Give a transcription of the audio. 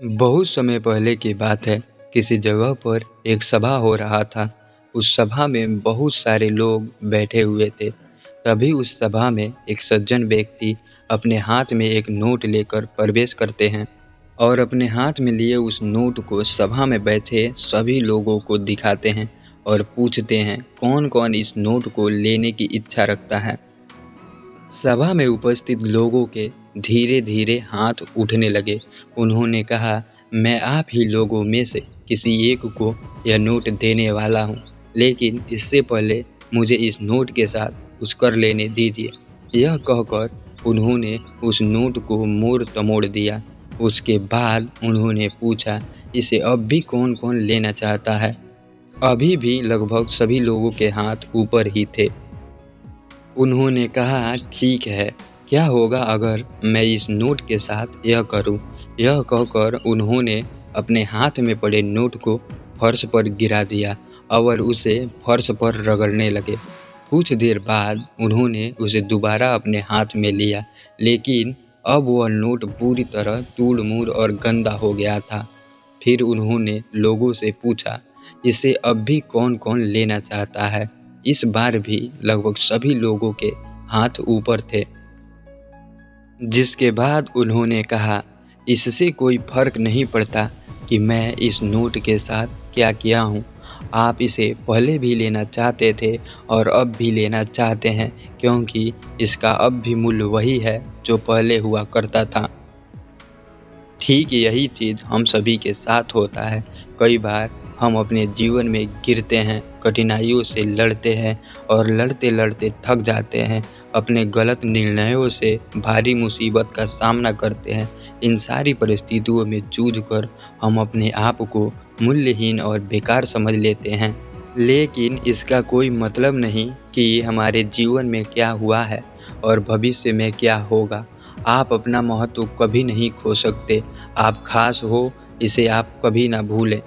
बहुत समय पहले की बात है। किसी जगह पर एक सभा हो रहा था। उस सभा में बहुत सारे लोग बैठे हुए थे। तभी उस सभा में एक सज्जन व्यक्ति अपने हाथ में एक नोट लेकर प्रवेश करते हैं और अपने हाथ में लिए उस नोट को सभा में बैठे सभी लोगों को दिखाते हैं और पूछते हैं कौन कौन इस नोट को लेने की इच्छा रखता है। सभा में उपस्थित लोगों के धीरे धीरे हाथ उठने लगे। उन्होंने कहा, मैं आप ही लोगों में से किसी एक को यह नोट देने वाला हूँ, लेकिन इससे पहले मुझे इस नोट के साथ कुछ कर लेने दीजिए। यह कहकर उन्होंने उस नोट को मोड़ तमोड़ दिया। उसके बाद उन्होंने पूछा, इसे अब भी कौन कौन लेना चाहता है। अभी भी लगभग सभी लोगों के हाथ ऊपर ही थे। उन्होंने कहा, ठीक है, क्या होगा अगर मैं इस नोट के साथ यह करूं? यह कहकर उन्होंने अपने हाथ में पड़े नोट को फर्श पर गिरा दिया और उसे फर्श पर रगड़ने लगे। कुछ देर बाद उन्होंने उसे दोबारा अपने हाथ में लिया, लेकिन अब वह नोट पूरी तरह तूड़-मूड़ और गंदा हो गया था। फिर उन्होंने लोगों से पूछा, इसे अब भी कौन-कौन लेना चाहता है? इस बार भी लगभग सभी लोगों के हाथ ऊपर थे। जिसके बाद उन्होंने कहा, इससे कोई फर्क नहीं पड़ता कि मैं इस नोट के साथ क्या किया हूँ। आप इसे पहले भी लेना चाहते थे और अब भी लेना चाहते हैं, क्योंकि इसका अब भी मूल्य वही है जो पहले हुआ करता था। ठीक यही चीज़ हम सभी के साथ होता है। कई बार हम अपने जीवन में गिरते हैं, कठिनाइयों से लड़ते हैं और लड़ते-लड़ते थक जाते हैं, अपने गलत निर्णयों से भारी मुसीबत का सामना करते हैं। इन सारी परिस्थितियों में जूझकर हम अपने आप को मूल्यहीन और बेकार समझ लेते हैं। लेकिन इसका कोई मतलब नहीं कि हमारे जीवन में क्या हुआ है और भविष्य में क्या होगा। आप अपना महत्व कभी नहीं खो सकते। आप खास हो, इसे आप कभी ना भूलें।